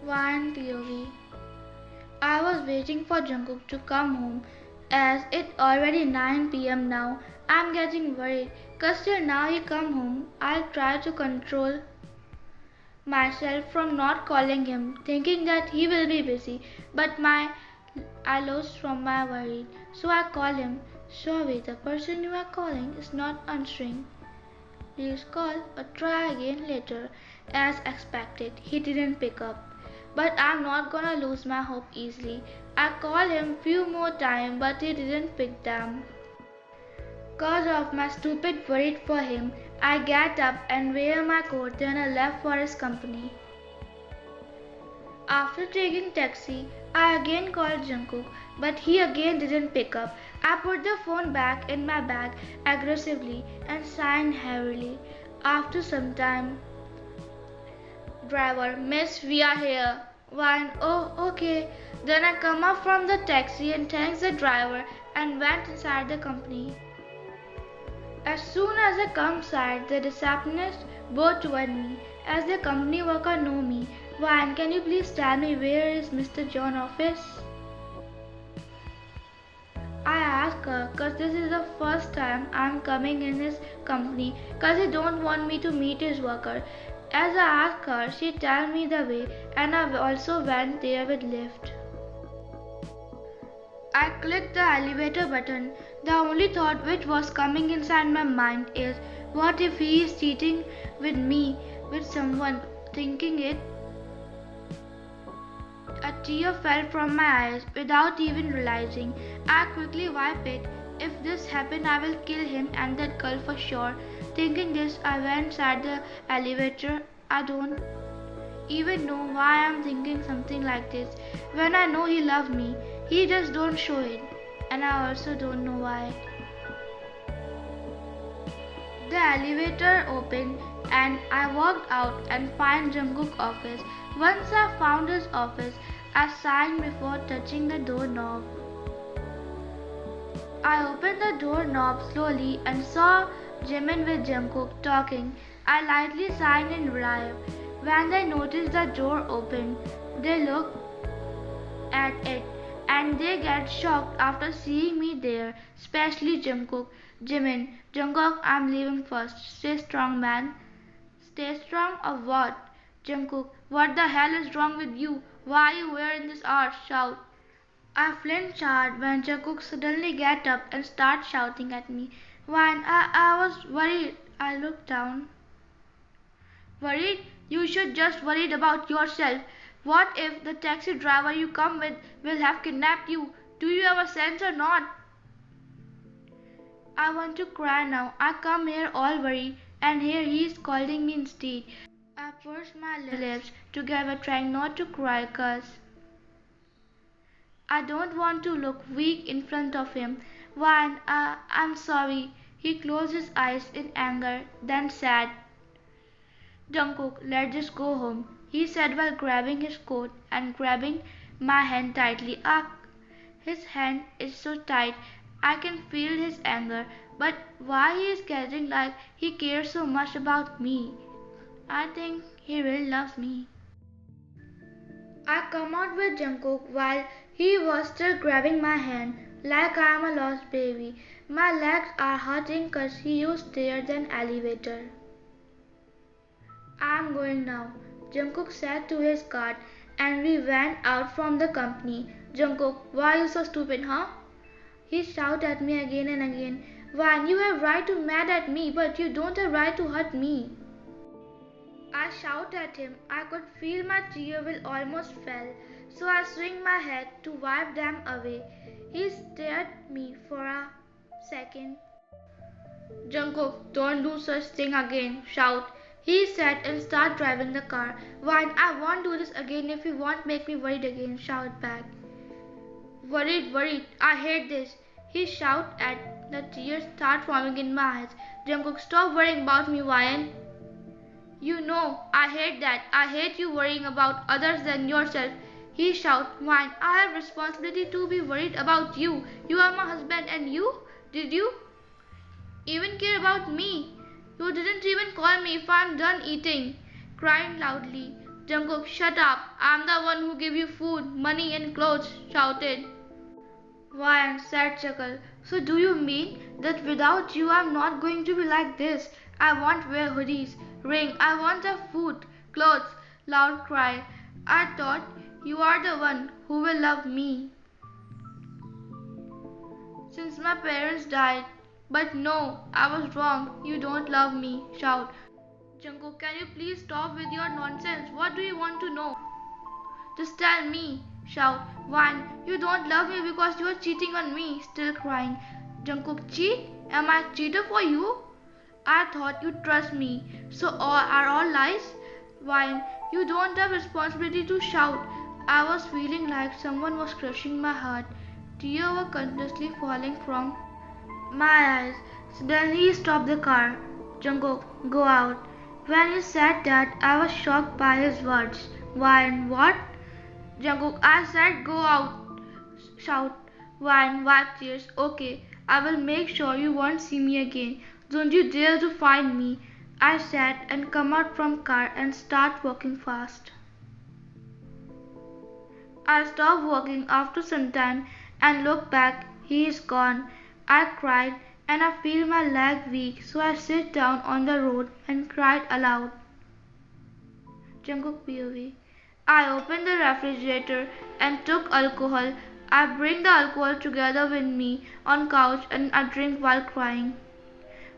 One POV. I was waiting for Jungkook to come home as it's already 9 p.m. now. I'm getting worried cause till now he come home. I'll try to control myself from not calling him thinking that he will be busy but I lost from my worry. So I call him. Sorry, the person you are calling is not answering. Please call or try again later. As expected, he didn't pick up. But I'm not gonna lose my hope easily. I called him few more times but he didn't pick them. Cause of my stupid worry for him, I get up and wear my coat then I left for his company. After taking taxi, I again called Jungkook, but he again didn't pick up. I put the phone back in my bag aggressively and signed heavily. After some time, driver, miss, we are here. Wine, oh, okay. Then I come up from the taxi and thanks the driver and went inside the company. As soon as I come inside, the receptionist bowed toward me, as the company worker know me. Wine, can you please tell me where is Mr. John's office? I ask her cause this is the first time I'm coming in his company cause he don't want me to meet his worker. As I ask her, she tell me the way and I also went there with lift. I clicked the elevator button. The only thought which was coming inside my mind is what if he is cheating with me with someone. Thinking it, a tear fell from my eyes without even realizing. I quickly wiped it. If this happened, I will kill him and that girl for sure. Thinking this, I went inside the elevator. I don't even know why I'm thinking something like this. When I know he loves me, he just don't show it. And I also don't know why. The elevator opened and I walked out and found Jungkook's office. Once I found his office, I signed before touching the doorknob. I opened the doorknob slowly and saw Jimin with Jungkook talking. I lightly signed and arrived. When they noticed the door open, they looked at it and they get shocked after seeing me there, especially Jungkook. Jimin, Jungkook, I'm leaving first. Stay strong, man. Stay strong or what? Jungkook, what the hell is wrong with you? Why are you wearing this art? Shout. I flinched hard when Jungkook suddenly get up and start shouting at me. When I was worried, I looked down. Worried? You should just worried about yourself. What if the taxi driver you come with will have kidnapped you? Do you have a sense or not? I want to cry now. I come here all worried and here he is scolding me instead. I pursed my lips together trying not to cry cause I don't want to look weak in front of him. Why, I'm sorry. He closed his eyes in anger, then said, Jungkook, let's just go home, he said while grabbing his coat and grabbing my hand tightly. His hand is so tight, I can feel his anger, but why he is getting like he cares so much about me? I think he really loves me. I come out with Jungkook while he was still grabbing my hand like I am a lost baby. My legs are hurting cause he used stairs and elevator. I'm going now, Jungkook said to his guard and we went out from the company. Jungkook, why are you so stupid, huh? He shouted at me again and again. Why, you have right to mad at me but you don't have right to hurt me. I shouted at him. I could feel my tears will almost fell, so I swung my head to wipe them away. He stared at me for a second. Jungkook, don't do such thing again, shout. He said and started driving the car. Why, I won't do this again if you won't make me worried again, shout back. Worried, I hate this. He shouted and the tears start forming in my eyes. Jungkook, stop worrying about me, Ryan. You know, I hate that. I hate you worrying about others than yourself. He shouted, Wine, I have responsibility to be worried about you. You are my husband and you? Did you even care about me? You didn't even call me if I'm done eating. Crying loudly. Jungkook, shut up. I'm the one who gave you food, money and clothes, shouted. Ryan said chuckle. So do you mean that without you I'm not going to be like this? I won't wear hoodies, ring, I won't have food, clothes, loud cry. I thought you are the one who will love me. Since my parents died. But no, I was wrong. You don't love me, shout. Jungkook, can you please stop with your nonsense? What do you want to know? Just tell me, shout. One, you don't love me because you are cheating on me, still crying. Jungkook, cheat? Am I a cheater for you? I thought you'd trust me. So are all lies? One, you don't have responsibility to shout. I was feeling like someone was crushing my heart. Tears were continuously falling from my eyes. Suddenly he stopped the car. Jungkook, go out. When he said that, I was shocked by his words. Wine, what? Jungkook, I said go out. Shout. Wine, wipe tears. Okay, I will make sure you won't see me again. Don't you dare to find me. I said and come out from car and start walking fast. I stopped walking after some time and looked back. He is gone. I cried and I feel my leg weak, so I sit down on the road and cried aloud. Jungkook POV. I opened the refrigerator and took alcohol. I bring the alcohol together with me on couch and I drink while crying.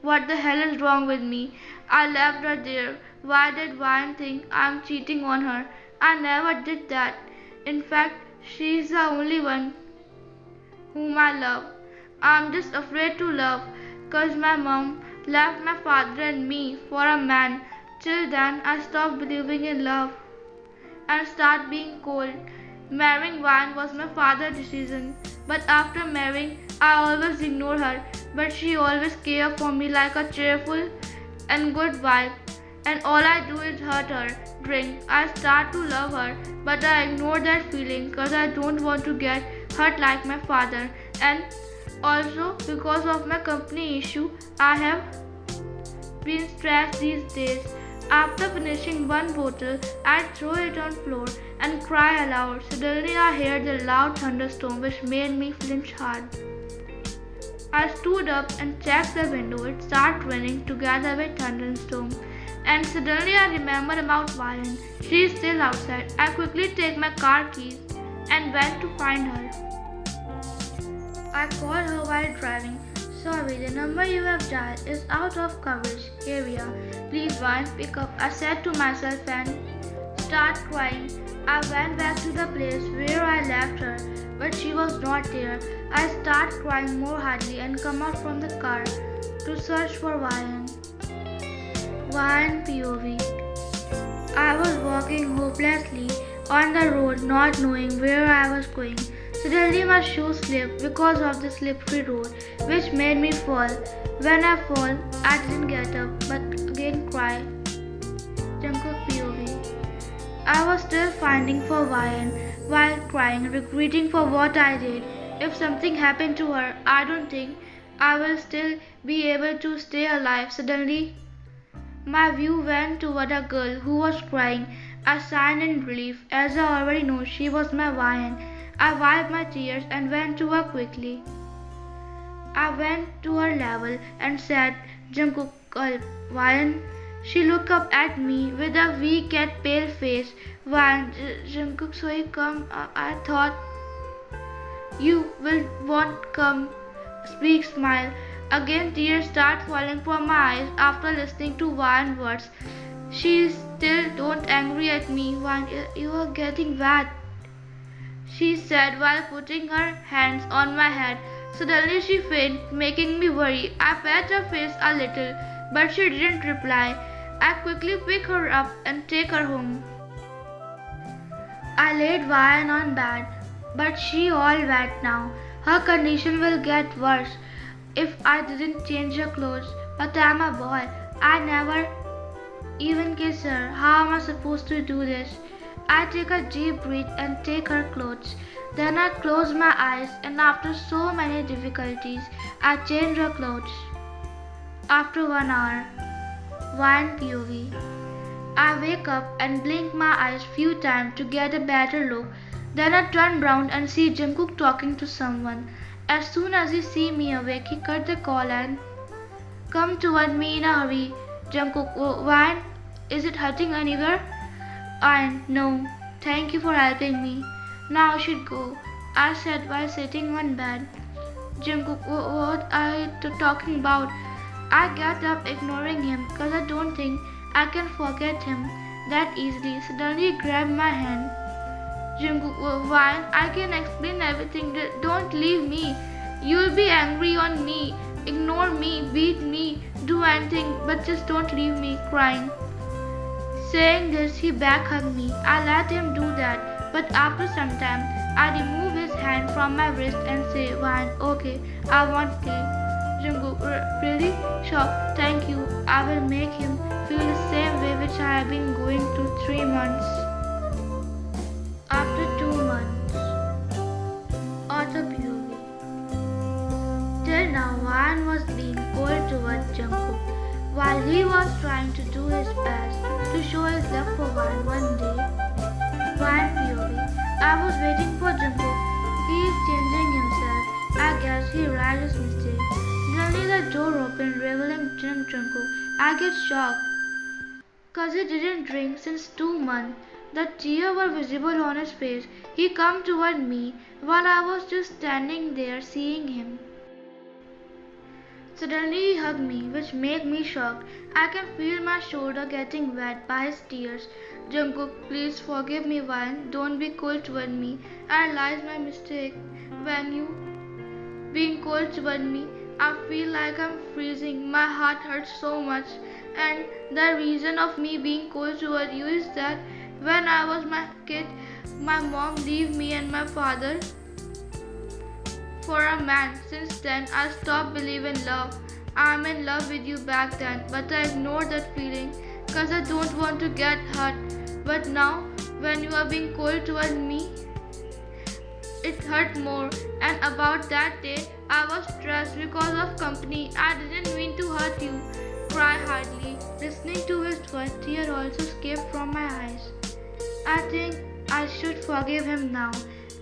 What the hell is wrong with me? I left her there. Why did Ryan think I'm cheating on her? I never did that. In fact, she is the only one whom I love. I'm just afraid to love, 'cause my mom left my father and me for a man. Till then I stopped believing in love and started being cold. Marrying Ryan was my father's decision, but after marrying I always ignored her, but she always cared for me like a cheerful and good wife. And all I do is hurt her, drink. I start to love her, but I ignore that feeling 'cause I don't want to get hurt like my father. And also because of my company issue, I have been stressed these days. After finishing one bottle, I throw it on floor and cry aloud. Suddenly I heard the loud thunderstorm which made me flinch hard. I stood up and checked the window. It started raining together with thunderstorm. And suddenly I remembered about Ryan. She is still outside. I quickly take my car keys and went to find her. I called her while driving. Sorry, the number you have dialed is out of coverage area. Please Ryan, pick up. I said to myself and started crying. I went back to the place where I left her, but she was not there. I started crying more hardly and come out from the car to search for Ryan. Ryan POV. I was walking hopelessly on the road, not knowing where I was going. Suddenly my shoes slipped because of the slippery road, which made me fall. When I fall, I didn't get up, but again cried. Jungkook POV. I was still finding for Ryan while crying, regretting for what I did. If something happened to her, I don't think I will still be able to stay alive. Suddenly, my view went toward a girl who was crying. I sighed in relief, as I already know she was my Ryan. I wiped my tears and went to her quickly. I went to her level and said, Jungkook, Ryan. She looked up at me with a weak yet pale face. Ryan, Jungkook, so you come? I thought you won't come. Speak, smile. Again tears start falling from my eyes after listening to Ryan's words. She still don't angry at me. Ryan, you are getting wet, she said while putting her hands on my head. Suddenly she fainted, making me worry. I pat her face a little, but she didn't reply. I quickly pick her up and take her home. I laid Ryan on bed, but she all wet now. Her condition will get worse if I didn't change her clothes. But I'm a boy. I never even kiss her. How am I supposed to do this? I take a deep breath and take her clothes. Then I close my eyes and after so many difficulties, I change her clothes. After 1 hour, Ryan POV. I wake up and blink my eyes few times to get a better look. Then I turn round and see Jungkook talking to someone. As soon as he see me awake, he cut the call and come toward me in a hurry. Jungkook, why? Is it hurting anywhere? I no. Thank you for helping me. Now I should go, I said while sitting on bed. Jungkook, what are you talking about? I get up ignoring him because I don't think I can forget him that easily. Suddenly he grabbed my hand. Jungkook, why? I can explain everything. Don't leave me. You'll be angry on me. Ignore me, beat me, do anything, but just don't leave me crying. Saying this, he back hugged me. I let him do that, but after some time, I remove his hand from my wrist and say, "Fine, okay, I won't play." Jungkook, really? Sure, thank you. I will make him feel the same way which I have been going through 3 months. After 2 months, Author POV. Till now, Ryan was being cold towards Jungkook, while he was trying to do his best to show his love for Ryan one day. Ryan POV. I was waiting for Jungkook. He is changing himself. I guess he realized his mistake. Suddenly the door opened, revealing Jungkook. I get shocked, cause he didn't drink since 2 months. The tears were visible on his face. He came toward me while I was just standing there seeing him. Suddenly he hugged me, which made me shocked. I can feel my shoulder getting wet by his tears. Jungkook, please forgive me, Ryan. Don't be cold toward me. I realize my mistake. When you being cold toward me, I feel like I'm freezing. My heart hurts so much. And the reason of me being cold toward you is that when I was my kid, my mom leave me and my father for a man. Since then, I stopped believing love. I'm in love with you back then, but I ignored that feeling because I don't want to get hurt. But now, when you are being cold toward me, it hurt more. And about that day, I was stressed because of company. I didn't mean to hurt you. Cry hardly. Listening to his voice, tears also escaped from my eyes. I think I should forgive him now.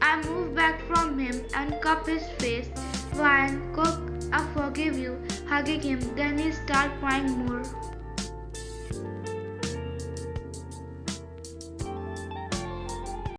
I moved back from him and cupped his face. Ryan, Cook, I forgive you. Hugging him, then he started crying more.